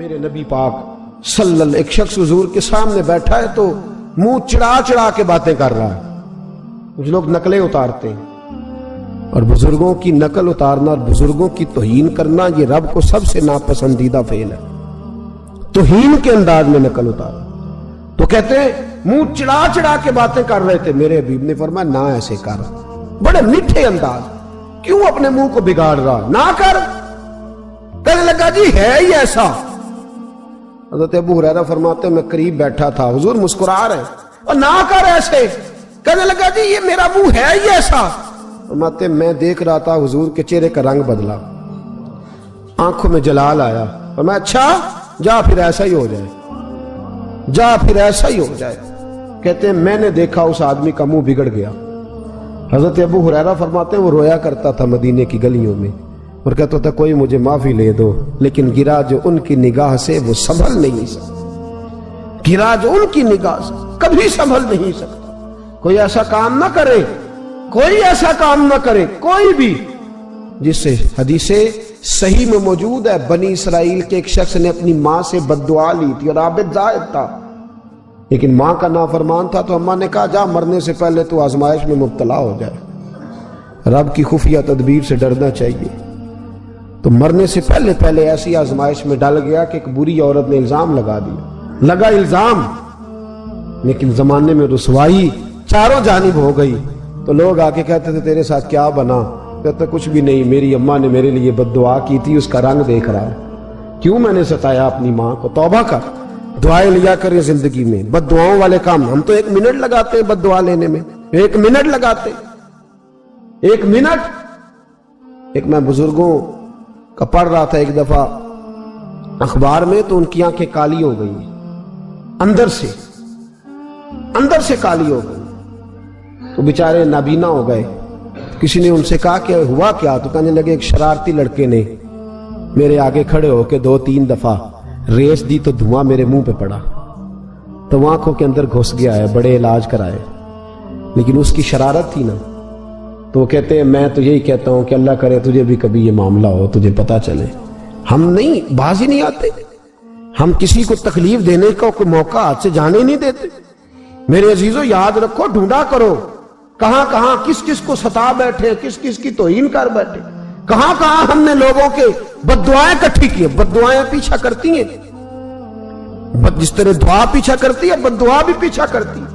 میرے نبی پاک صلی اللہ، ایک شخص حضور کے سامنے بیٹھا ہے تو منہ چڑھا چڑھا کے باتیں کر رہا ہے. کچھ لوگ نقلیں اتارتے ہیں، اور بزرگوں کی نقل اتارنا اور بزرگوں کی توہین کرنا یہ رب کو سب سے ناپسندیدہ فعل ہے. توہین کے انداز میں نقل اتارنا. تو کہتے ہیں منہ چڑھا چڑھا کے باتیں کر رہے تھے. میرے حبیب نے فرمایا نہ ایسے کر، بڑے میٹھے انداز، کیوں اپنے منہ کو بگاڑ رہا، نہ کر. کہنے لگا جی ہے ہی ایسا. حضرت ابو ہریرہ فرماتے ہیں میں قریب بیٹھا تھا، حضور مسکرا رہے اور نہ کر ایسے. کہنے لگا جی یہ میرا منہ ہے ہی ایسا. فرماتے ہیں میں دیکھ رہا تھا حضور کے چہرے کا رنگ بدلا، آنکھوں میں جلال آیا، اور میں اچھا جا پھر ایسا ہی ہو جائے، جا پھر ایسا ہی ہو جائے. کہتے ہیں میں نے دیکھا اس آدمی کا منہ بگڑ گیا. حضرت ابو ہریرہ فرماتے ہیں وہ رویا کرتا تھا مدینے کی گلیوں میں اور کہتا تھا کوئی مجھے معافی لے دو، لیکن گرا جو ان کی نگاہ سے وہ سنبھل نہیں سکتا. گرا جو ان کی نگاہ سے کبھی سنبھل نہیں سکتا. کوئی ایسا کام نہ کرے، کوئی ایسا کام نہ کرے کوئی بھی جس سے حدیث صحیح میں موجود ہے بنی اسرائیل کے ایک شخص نے اپنی ماں سے بد دعا لی تھی اور عابد زاہد تھا، لیکن ماں کا نافرمان تھا. تو اماں نے کہا جا مرنے سے پہلے تو آزمائش میں مبتلا ہو جائے. رب کی خفیہ تدبیر سے ڈرنا چاہیے. تو مرنے سے پہلے پہلے ایسی آزمائش میں ڈال گیا کہ ایک بری عورت نے الزام لگا دیا. لگا الزام، لیکن زمانے میں رسوائی چاروں جانب ہو گئی. تو لوگ آ کے کہتے تھے تیرے ساتھ کیا بنا؟ کہتا کچھ بھی نہیں، میری اماں نے میرے لیے بد دعا کی تھی، اس کا رنگ دیکھ رہا ہے. کیوں میں نے ستایا اپنی ماں کو؟ توبہ کر، دعائیں لیا کریں زندگی میں. بد دعاؤں والے کام ہم تو 1 منٹ لگاتے ہیں بد دعا لینے میں، 1 منٹ لگاتے، 1 منٹ. ایک میں بزرگوں کا پڑھ رہا تھا ایک دفعہ اخبار میں، تو ان کی آنکھیں کالی ہو گئی، اندر سے کالی ہو گئی، تو بیچارے نابینا ہو گئے. کسی نے ان سے کہا کہ ہوا کیا؟ تو کہنے لگے ایک شرارتی لڑکے نے میرے آگے کھڑے ہو کے 2-3 دفعہ ریس دی تو دھواں میرے منہ پہ پڑا، تو آنکھوں کے اندر گھس گیا ہے، بڑے علاج کرائے، لیکن اس کی شرارت تھی نا. تو وہ کہتے ہیں میں تو یہی کہتا ہوں کہ اللہ کرے تجھے بھی کبھی یہ معاملہ ہو، تجھے پتا چلے. ہم نہیں، باز ہی نہیں آتے، ہم کسی کو تکلیف دینے کا کوئی موقع ہاتھ سے جانے نہیں دیتے. میرے عزیزو یاد رکھو، ڈھونڈا کرو کہاں کہاں کس کس کو ستا بیٹھے، کس کس کی توہین کر بیٹھے، کہاں کہاں ہم نے لوگوں کے بد دعائیں اکٹھی کی. بد دعائیں پیچھا کرتی ہیں، جس طرح دعا پیچھا کرتی ہے بد دعا بھی پیچھا کرتی ہے،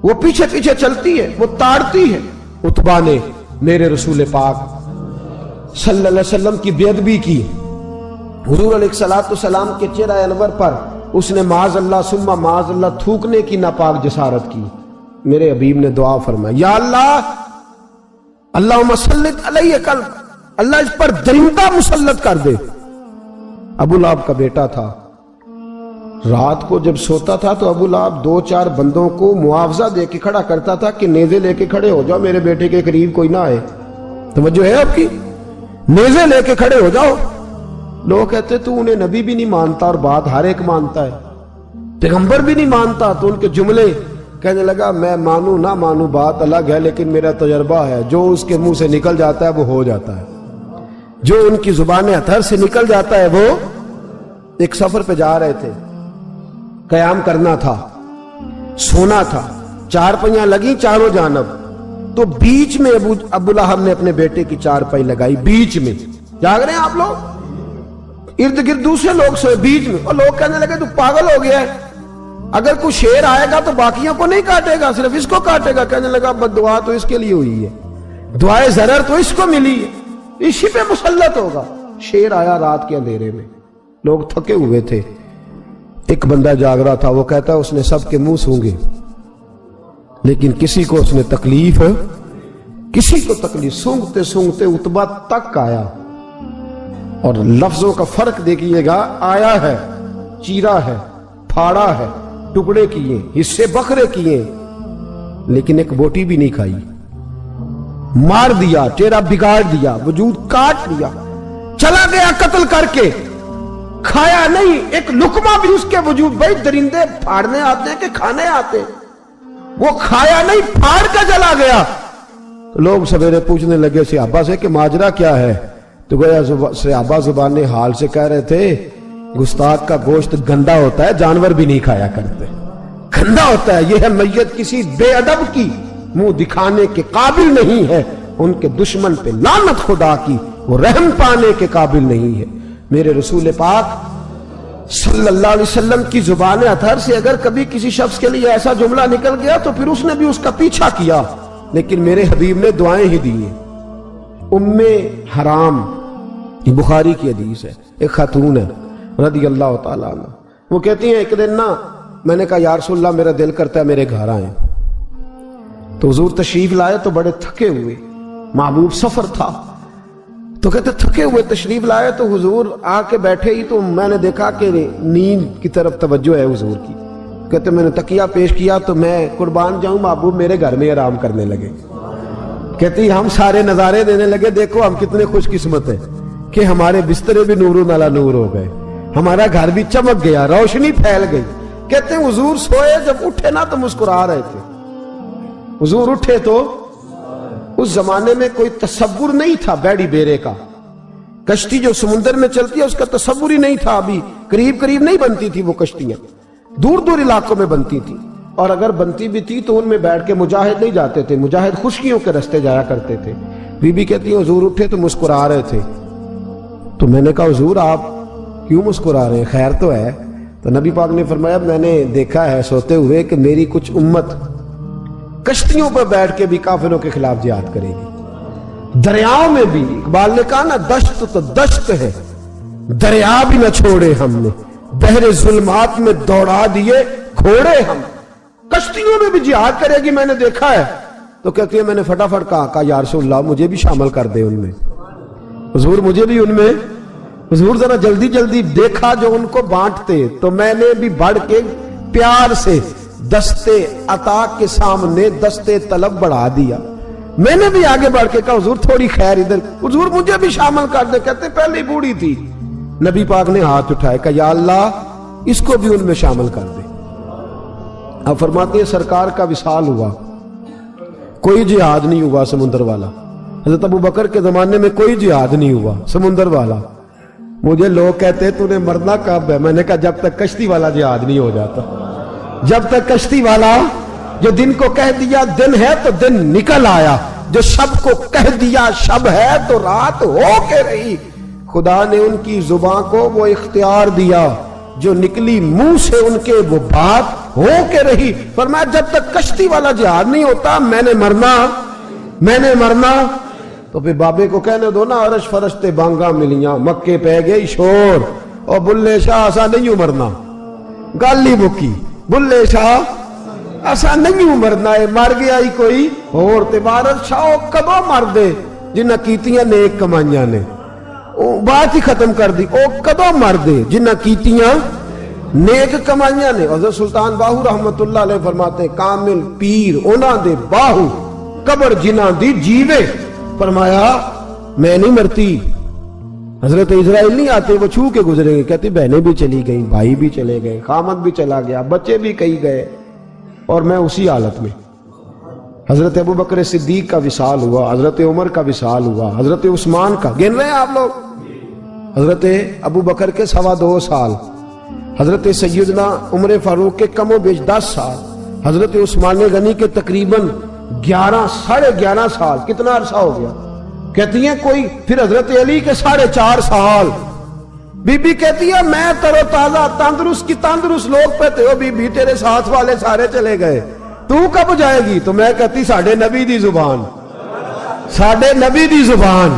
وہ پیچھے پیچھے چلتی ہے، وہ تاڑتی ہے. عتبہ نے میرے رسول پاک صلی اللہ علیہ وسلم کی بے ادبی کی. حضور علیہ السلام کے چہرہ انور پر اس نے معاذ اللہ ثم معاذ اللہ تھوکنے کی ناپاک جسارت کی. میرے حبیب نے دعا فرمایا یا اللہ اللہم سلط علیہ کلب، اللہ اس پر درندہ مسلط کر دے. ابو لہب کا بیٹا تھا، رات کو جب سوتا تھا تو ابو لہب 2-4 بندوں کو معاوضہ دے کے کھڑا کرتا تھا کہ نیزے لے کے کھڑے ہو جاؤ، میرے بیٹے کے قریب کوئی نہ آئے. توجہ ہے آپ کی؟ نیزے لے کے کھڑے ہو جاؤ. لوگ کہتے تو انہیں نبی بھی نہیں مانتا اور بات ہر ایک مانتا ہے، پیغمبر بھی نہیں مانتا. تو ان کے جملے کہنے لگا میں مانوں نہ مانوں بات الگ ہے، لیکن میرا تجربہ ہے جو اس کے منہ سے نکل جاتا ہے وہ ہو جاتا ہے، جو ان کی زبان اتھر سے نکل جاتا ہے وہ. ایک سفر پہ جا رہے تھے، قیام کرنا تھا، سونا تھا، 4 پہیاں لگی چاروں جانب. تو بیچ میں ابو لہب نے اپنے بیٹے کی 4 پائی لگائی، بیچ میں. جاگ رہے ہیں آپ لوگ؟ ارد گرد دوسرے لوگ سوئے بیچ میں، اور لوگ کہنے لگے تو پاگل ہو گیا ہے، اگر کوئی شیر آئے گا تو باقیوں کو نہیں کاٹے گا، صرف اس کو کاٹے گا. کہنے لگا بد دعا تو اس کے لیے ہوئی ہے، دعائے ضرر تو اس کو ملی ہے، اسی پہ مسلط ہوگا. شیر آیا رات کے اندھیرے میں، لوگ تھکے ہوئے تھے، ایک بندہ جاگ رہا تھا. وہ کہتا ہے اس نے سب کے منہ سونگے لیکن کسی کو اس نے تکلیف، کسی کو تکلیف. سونگتے سونگتے عتبہ تک آیا، اور لفظوں کا فرق دیکھیے گا، آیا ہے، چیرا ہے، پھاڑا ہے، ٹکڑے کیے، حصے بکھرے کیے، لیکن ایک بوٹی بھی نہیں کھائی. مار دیا، چہرہ بگاڑ دیا، وجود کاٹ دیا، چلا گیا قتل کر کے، کھایا نہیں ایک لقمہ بھی اس کے وجود. بھائی درندے پھاڑنے آتے ہیں کہ کھانے آتے ہیں؟ وہ کھایا نہیں، پھاڑ کے چلا گیا. تو لوگ سویرے پوچھنے لگے صحابہ سے کہ ماجرا کیا ہے؟ تو گویا صحابہ زبان حال سے کہہ رہے تھے گستاخ کا گوشت گندا ہوتا ہے، جانور بھی نہیں کھایا کرتے، گندا ہوتا ہے۔ یہ ہے میت کسی بے ادب کی، منہ دکھانے کے قابل نہیں ہے، ان کے دشمن پہ لعنت خدا کی، وہ رحم پانے کے قابل نہیں ہے۔ میرے رسول پاک صلی اللہ علیہ وسلم کی زبان اطہر سے اگر کبھی کسی شخص کے لیے ایسا جملہ نکل گیا تو پھر اس نے بھی اس کا پیچھا کیا، لیکن میرے حبیب نے دعائیں ہی دی ہیں۔ ام حرام، یہ بخاری کی حدیث ہے، ایک خاتون ہے رضی اللہ تعالیٰ عنہ، وہ کہتی ہیں ایک دن نا میں نے کہا یا رسول اللہ میرا دل کرتا ہے میرے گھر آئیں، تو حضور تشریف لائے تو بڑے تھکے ہوئے، محبوب سفر تھا، تو کہتے تھکے ہوئے تشریف لائے تو حضور آ کے بیٹھے ہی تو میں نے دیکھا کہ نیند کی طرف توجہ ہے حضور کی، کہتے میں نے تکیہ پیش کیا تو میں قربان جاؤں محبوب میرے گھر میں آرام کرنے لگے، کہتی ہم سارے نظارے دینے لگے، دیکھو ہم کتنے خوش قسمت ہیں کہ ہمارے بسترے بھی نور نالا نور ہو گئے، ہمارا گھر بھی چمک گیا، روشنی پھیل گئی۔ کہتے ہیں حضور سوئے جب اٹھے نا تو مسکرا رہے تھے، حضور اٹھے تو اس زمانے میں کوئی تصور نہیں تھا بیڑی بیرے کا، کشتی جو سمندر میں چلتی ہے اس کا تصور ہی نہیں تھا، ابھی قریب قریب نہیں بنتی تھی وہ کشتیاں، دور دور علاقوں میں بنتی تھی، اور اگر بنتی بھی تھی تو ان میں بیٹھ کے مجاہد نہیں جاتے تھے، مجاہد خشکیوں کے رستے جایا کرتے تھے۔ بی بی کہتی ہیں حضور اٹھے تو مسکرا رہے تھے، تو میں نے کہا حضور آپ کیوں مسکرا رہے ہیں، خیر تو ہے؟ تو نبی پاک نے فرمایا میں نے دیکھا ہے سوتے ہوئے کہ میری کچھ امت کشتیوں پر بیٹھ کے بھی کافروں کے خلاف جہاد کرے گی، دریاؤں میں بھی، اقبال نے کہا نا دشت تو دشت ہے دریا بھی نہ چھوڑے ہم نے، بحر ظلمات میں دوڑا دیے گھوڑے ہم، کشتیوں میں بھی جہاد کرے گی میں نے دیکھا ہے۔ تو کہتی ہے میں نے فٹافٹ کہا یا رسول اللہ مجھے بھی شامل کر دے ان میں، حضور مجھے بھی ان میں، حضور ذرا جلدی جلدی، دیکھا جو ان کو بانٹتے تو میں نے بھی بڑھ کے پیار سے دستے عطا کے سامنے دستے طلب بڑھا دیا، میں نے بھی آگے بڑھ کے کہا حضور تھوڑی خیر ادھر، حضور مجھے بھی شامل کر دے، کہتے پہلے بوڑھی تھی، نبی پاک نے ہاتھ اٹھائے کہ یا اللہ اس کو بھی ان میں شامل کر دے۔ اب فرماتے ہیں سرکار کا وصال ہوا، کوئی جہاد نہیں ہوا سمندر والا، حضرت ابو بکر کے زمانے میں کوئی جہاد نہیں ہوا سمندر والا۔ مجھے لوگ کہتے تو نے مرنا کب ہے، میں نے کہا جب تک کشتی والا جہاد نہیں ہو جاتا، جب تک کشتی والا جو دن کو کہہ دیا دن ہے تو دن نکل آیا، جو شب کو کہہ دیا شب ہے تو رات ہو کے رہی۔ خدا نے ان کی زبان کو وہ اختیار دیا، جو نکلی منہ سے ان کے وہ بات ہو کے رہی۔ فرمایا جب تک کشتی والا جہاد نہیں ہوتا میں نے مرنا۔ تو پھر بابے کو کہنے دو نا عرش فرشتے بانگا ملیاں، مکے پہ گئی شور، اور بلے شاہ ایسا نہیں مرنا، گالی بکی بلے شاہ ایسا نہیں مرنا ہے، مر گیا ہی کوئی اور تے بارت شاہ کدو مر دے جنہ کیتیاں نیک کمائیاں نے، بات ہی ختم کر دی، او کدو مر دے جنہ کیتیاں نیک کمائیاں نے۔ حضرت سلطان باہو رحمت اللہ علیہ فرماتے ہیں کامل پیر اونا دے باہو قبر جنہ دی جیوے، فرمایا میں نہیں مرتی۔ حضرت اسرائیل نہیں آتے وہ چھو کے گزرے گئے، کہتے بہنیں بھی چلی گئیں، بھائی بھی چلے گئے، خامد بھی چلا گیا، بچے بھی کئی گئے، اور میں اسی حالت میں۔ حضرت ابو بکر صدیق کا وصال ہوا، حضرت عمر کا وصال ہوا، حضرت عثمان کا، گن رہے ہیں آپ لوگ، حضرت ابو بکر کے 2.25 سال، حضرت سیدنا عمر فاروق کے کم و بیش 10 سال، حضرت عثمان غنی کے تقریباً 11 سال، کتنا عرصہ ہو گیا؟ کہتی ہیں کوئی، پھر حضرت علی کے 4.5 سال۔ بی بی کہتی ہے میں تر و تازہ تندرست کی تندرست لوگ پہ تھے، بی بی تیرے ساتھ والے سارے چلے گئے، تو کب جائے گی؟ تو میں کہتی ساڑھے نبی دی زبان، ساڑھے نبی دی زبان،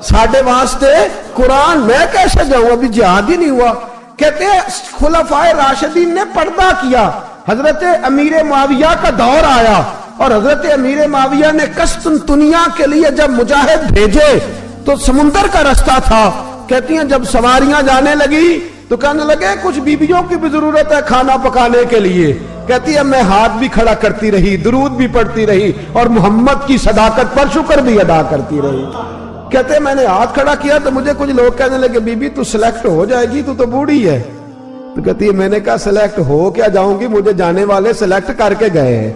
ساڑھے واسطے قرآن، میں کیسے جاؤں، ابھی جہاد ہی نہیں ہوا۔ کہتے ہیں خلفائے راشدین نے پردہ کیا، حضرت امیر معاویہ کا دور آیا، اور حضرت امیر معاویہ نے قسطنطنیہ کے لیے جب مجاہد بھیجے تو سمندر کا رستہ تھا۔ کہتی ہیں جب سواریاں جانے لگی تو کہنے لگے کچھ بیویوں کی بھی ضرورت ہے کھانا پکانے کے لیے۔ کہتی ہے میں ہاتھ بھی کھڑا کرتی رہی، درود بھی پڑھتی رہی، اور محمد کی صداقت پر شکر بھی ادا کرتی رہی۔ کہتے ہیں میں نے ہاتھ کھڑا کیا تو مجھے کچھ لوگ کہنے لگے بی بی تو سلیکٹ ہو جائے گی، تو بوڑھی ہے۔ تو کہتی ہے میں نے کہا سلیکٹ ہو کیا جاؤں گی، مجھے جانے والے سلیکٹ کر کے گئے ہیں،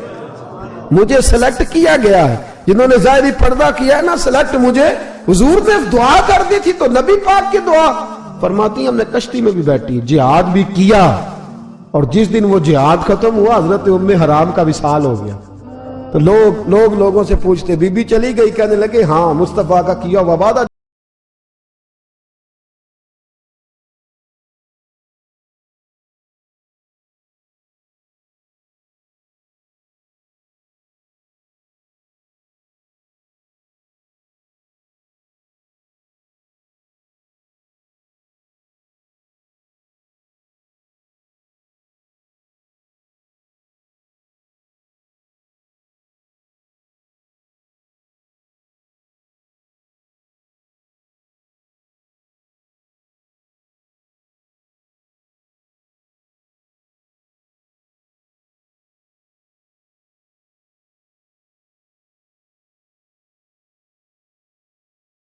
مجھے سلیکٹ کیا گیا ہے، جنہوں نے ظاہری پردہ کیا ہے نا سلیکٹ مجھے، حضور نے دعا کر دی تھی تو نبی پاک کی دعا، فرماتی ہیں ہم نے کشتی میں بھی بیٹھی جہاد بھی کیا اور جس دن وہ جہاد ختم ہوا حضرت ام حرام کا وصال ہو گیا تو لوگوں سے پوچھتے بی بی چلی گئی کہنے لگے ہاں مصطفیٰ کا کیا ہوا وعدہ